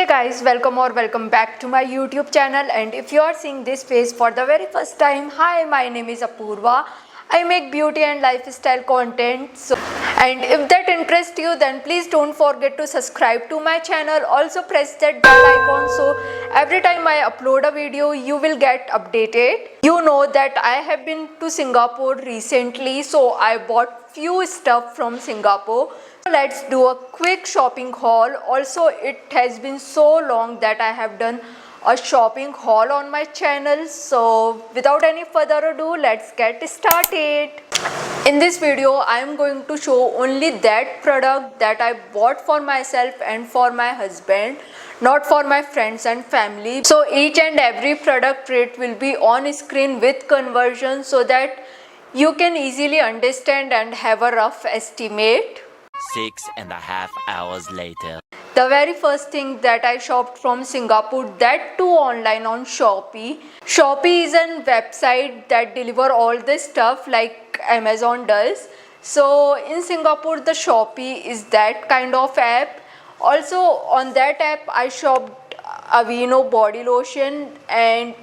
Hey guys, welcome back to my YouTube channel, and if you are seeing this face for the very first time, hi, my name is Apurva. I make beauty and lifestyle content. And if that interests you, then please don't forget to subscribe to my channel. Also press that bell icon so every time I upload a video you will get updated. You know that I have been to Singapore recently, so I bought few stuff from Singapore. Let's do a quick shopping haul. Also, it has been so long that I have done a shopping haul on my channel. So without any further ado, let's get started. In this video, I am going to show only that product that I bought for myself and for my husband, not for my friends and family. So each and every product rate will be on screen with conversion so that you can easily understand and have a rough estimate. 6.5 hours later. The very first thing that I shopped from Singapore, that too online on Shopee. Shopee is a website that deliver all this stuff like Amazon does. So in Singapore, the Shopee is that kind of app. Also on that app, I shopped Aveeno body lotion, and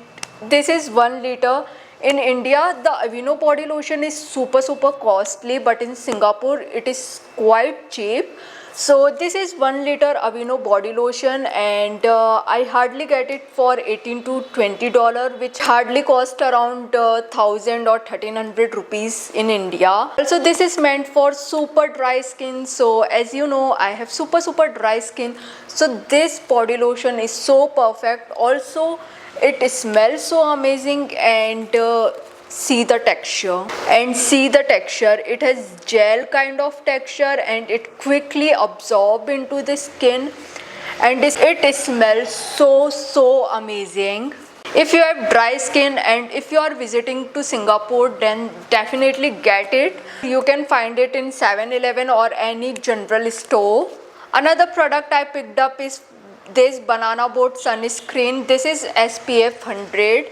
this is 1 liter. In India, the Aveeno body lotion is super costly, but in Singapore it is quite cheap. So this is 1 liter Aveeno body lotion, and I hardly get it for $18 to $20, which hardly cost around 1000 or 1300 rupees in India. Also, this is meant for super dry skin. So as you know, I have super dry skin. So this body lotion is so perfect. Also, it smells so amazing, and see the texture. It has gel kind of texture, and it quickly absorbs into the skin, and it smells so amazing. If you have dry skin and if you are visiting to Singapore, then definitely get it. You can find it in 7-Eleven or any general store. Another product I picked up is this Banana Boat sunscreen. This is SPF 100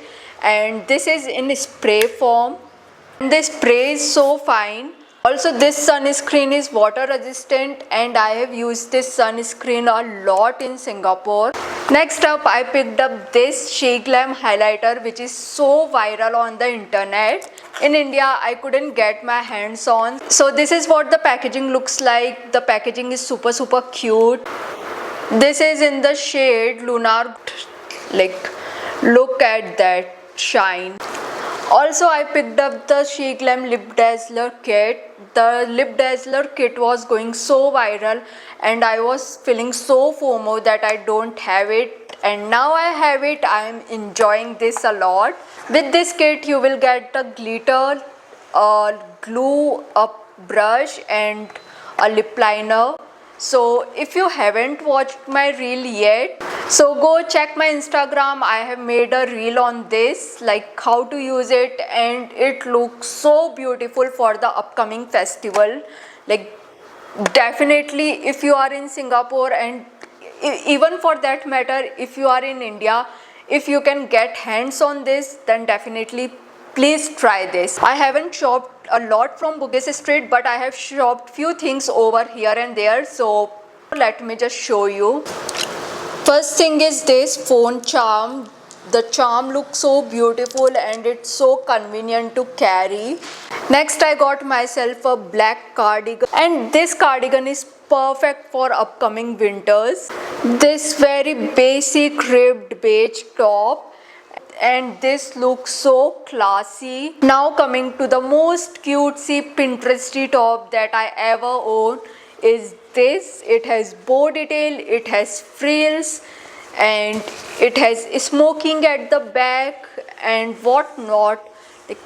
and this is in spray form. The spray is so fine. Also, this sunscreen is water resistant, and I have used this sunscreen a lot in Singapore. Next up, I picked up this Shea Glam highlighter, which is so viral on the internet. In India, I couldn't get my hands on. So this is what the packaging looks like. The packaging is super cute. This is in the shade Lunar. Like, look at that shine. Also, I picked up the Shea Glam Lip Dazzler kit. The Lip Dazzler kit was going so viral, and I was feeling so FOMO that I don't have it, and now I have it. I am enjoying this a lot. With this kit, you will get a glitter, a glue, a brush, and a lip liner. So if you haven't watched my reel yet, so go check my Instagram. I have made a reel on this, like how to use it, and it looks so beautiful for the upcoming festival. Like, definitely if you are in Singapore, and even for that matter if you are in India, if you can get hands on this, then definitely please try this. I haven't shopped a lot from Bugis Street, but I have shopped few things over here and there, so let me just show you. First thing is this phone charm. The charm looks so beautiful and it's so convenient to carry. Next, I got myself a black cardigan, and this cardigan is perfect for upcoming winters. This very basic ribbed beige top, and this looks so classy. Now coming to the most cutesy Pinteresty top that I ever own is this. It has bow detail, it has frills, and it has smoking at the back and whatnot.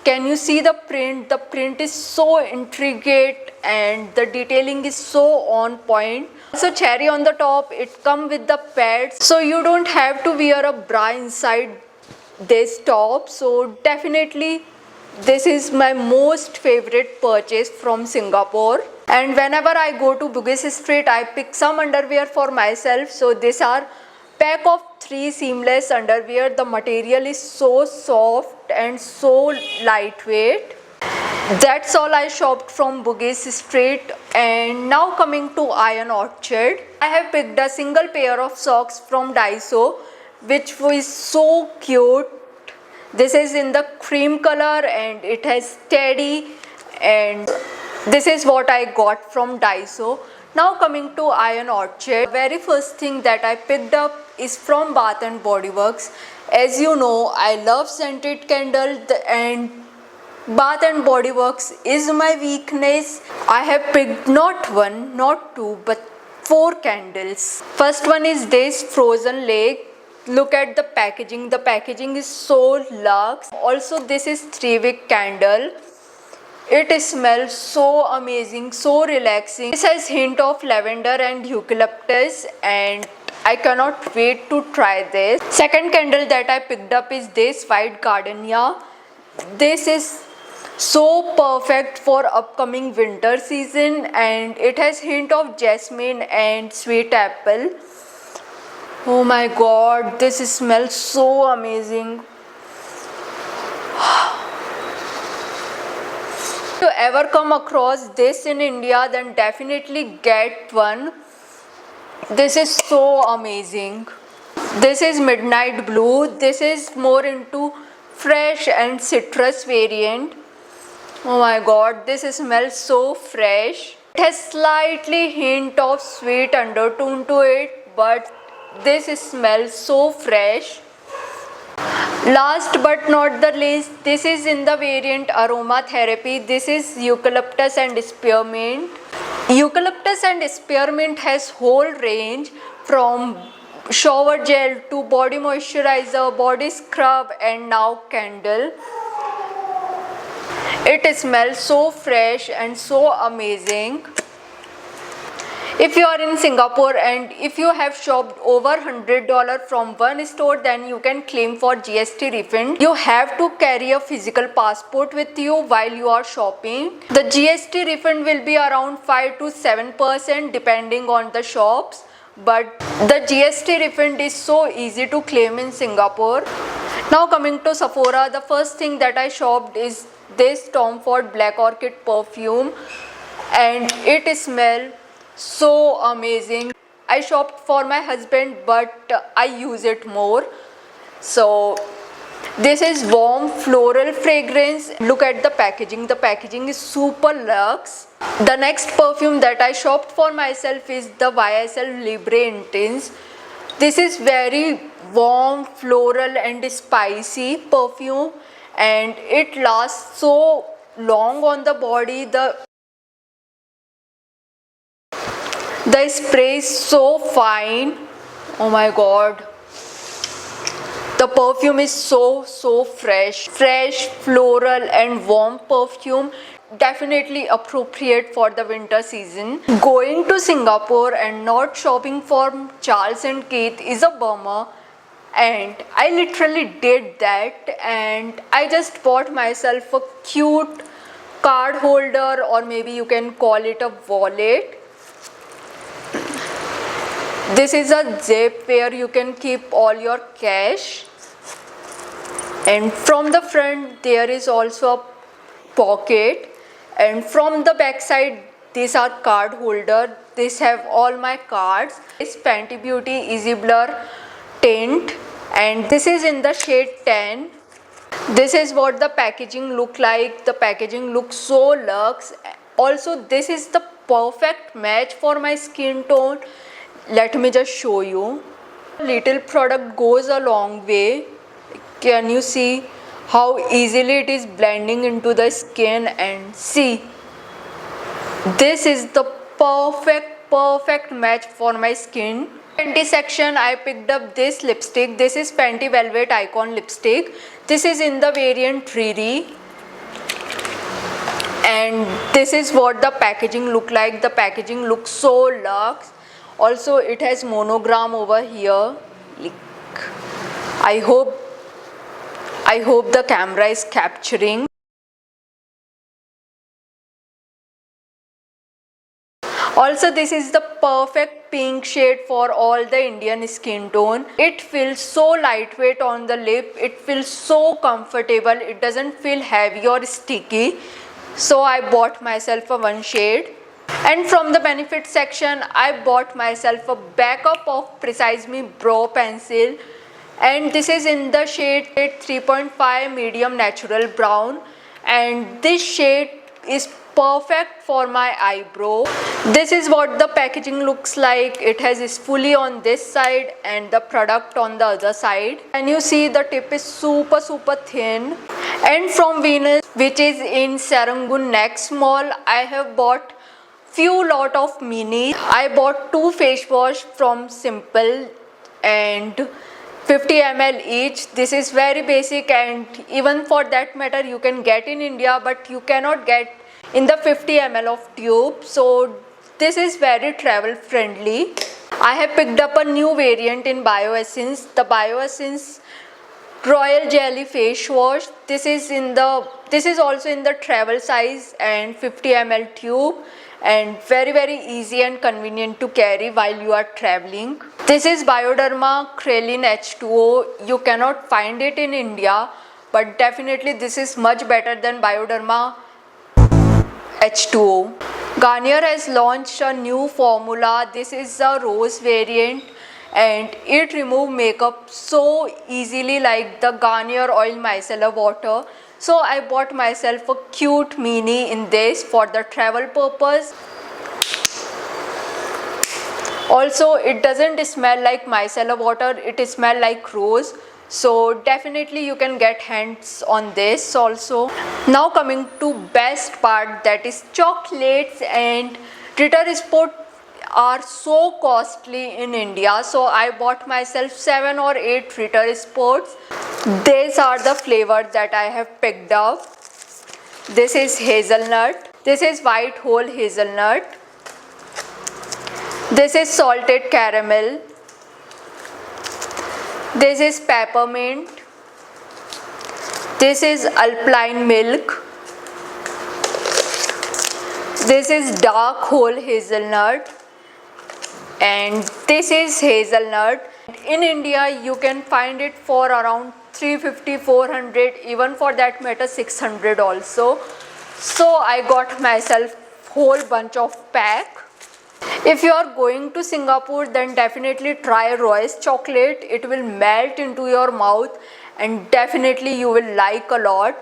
Can you see the print? The print is so intricate and the detailing is so on point. Also, cherry on the top. It comes with the pads, so you don't have to wear a bra inside this top. So definitely this is my most favorite purchase from Singapore. And whenever I go to Bugis Street, I pick some underwear for myself. So these are pack of 3 seamless underwear. The material is so soft and so lightweight. That's all I shopped from Bugis Street. And now coming to Iron Orchard, I have picked a single pair of socks from Daiso, which was so cute. This is in the cream color and it has teddy, and this is what I got from Daiso. Now coming to Iron Orchard, very first thing that I picked up is from Bath and Body Works. As you know, I love scented candle and Bath and Body Works is my weakness. I have picked not one, not two, but 4 candles. First one is this Frozen Lake. Look at the packaging. The packaging is so luxe. Also, this is 3-wick candle. It smells so amazing, so relaxing. This has hint of lavender and eucalyptus, and I cannot wait to try this. Second candle that I picked up is this White Gardenia. This is so perfect for upcoming winter season, and it has hint of jasmine and sweet apple. Oh my god, this smells so amazing. If you ever come across this in India, then definitely get one. This is so amazing. This is Midnight Blue. This is more into fresh and citrus variant. Oh my god, this smells so fresh. It has slightly hint of sweet undertone to it, but this smells so fresh. Last but not the least, this is in the variant Aromatherapy. This is Eucalyptus and Spearmint. Eucalyptus and Spearmint has whole range from shower gel to body moisturizer, body scrub, and now candle. It smells so fresh and so amazing. If you are in Singapore and if you have shopped over $100 from one store, then you can claim for GST refund. You have to carry a physical passport with you while you are shopping. The GST refund will be around 5 to 7% depending on the shops. But the GST refund is so easy to claim in Singapore. Now coming to Sephora, the first thing that I shopped is this Tom Ford Black Orchid perfume, and it smells so amazing. I shopped for my husband, but I use it more. So this is warm floral fragrance. Look at the packaging. The packaging is super luxe. The next perfume that I shopped for myself is the YSL Libre Intense. This is very warm, floral and spicy perfume, and it lasts so long on the body. The spray is so fine. Oh my god. The perfume is so fresh. Fresh, floral and warm perfume. Definitely appropriate for the winter season. Going to Singapore and not shopping for Charles and Keith is a bummer. And I literally did that, and I just bought myself a cute card holder, or maybe you can call it a wallet. This is a zip where you can keep all your cash, and from the front there is also a pocket, and from the back side these are card holder. These have all my cards. This Fenty Beauty Easy Blur tint, and this is in the shade 10. This is what the packaging look like. The packaging looks so luxe. Also, this is the perfect match for my skin tone. Let me just show you. Little product goes a long way. Can you see how easily it is blending into the skin? And see, this is the perfect match for my skin. Fenty section, I picked up this lipstick. This is Fenty Velvet Icon lipstick. This is in the variant Riri, and this is what the packaging look like. The packaging looks so luxe. Also, it has monogram over here. I hope the camera is capturing. Also, this is the perfect pink shade for all the Indian skin tone. It feels so lightweight on the lip. It feels so comfortable. It doesn't feel heavy or sticky. So I bought myself a one shade. And from the benefit section, I bought myself a backup of Precise Me Brow Pencil, and this is in the shade 3.5 medium natural brown, and this shade is perfect for my eyebrow. This is what the packaging looks like. It is fully on this side and the product on the other side, and you see the tip is super thin. And from Venus, which is in Serangoon Next Mall, I have bought few lot of minis. I bought 2 face wash from Simple and 50 ml each. This is very basic, and even for that matter you can get in India, but you cannot get in the 50 ml of tube. So this is very travel friendly. I have picked up a new variant in Bioessence, the Bioessence Royal Jelly face wash. This is also in the travel size and 50 ml tube, and very easy and convenient to carry while you are traveling. This is Bioderma Krelin H2O. You cannot find it in India, but definitely this is much better than Bioderma H2O. Garnier has launched a new formula. This is a rose variant, and it removes makeup so easily like the Garnier Oil Micellar Water. So I bought myself a cute mini in this for the travel purpose. Also, it doesn't smell like micellar water, it smells like rose. So definitely you can get hands on this also. Now coming to best part, that is chocolates. And Ritter Sport are so costly in India, so I bought myself 7 or 8 Ritter Sports. These are the flavors that I have picked up. This is hazelnut, this is white whole hazelnut, this is salted caramel, this is peppermint, this is alpine milk, this is dark whole hazelnut, and this is hazelnut. In India you can find it for around 350, 400, even for that matter 600 also. So I got myself whole bunch of pack. If you are going to Singapore, then definitely try Royce chocolate. It will melt into your mouth and definitely you will like a lot.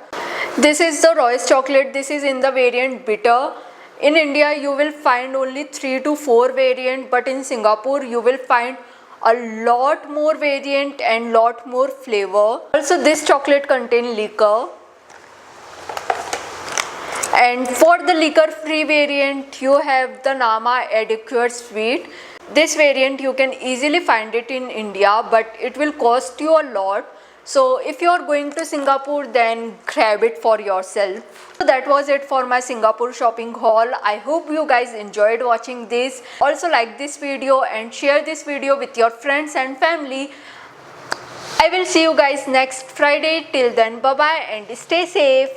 This is the Royce chocolate. This is in the variant bitter. In India you will find only 3 to 4 variant, but in Singapore you will find a lot more variant and lot more flavor. Also this chocolate contains liquor. And for the liquor free variant you have the Nama Adequate Sweet. This variant you can easily find it in India, but it will cost you a lot. So if you are going to Singapore, then grab it for yourself. So that was it for my Singapore shopping haul. I hope you guys enjoyed watching this. Also like this video and share this video with your friends and family. I will see you guys next Friday. Till then, bye bye and stay safe.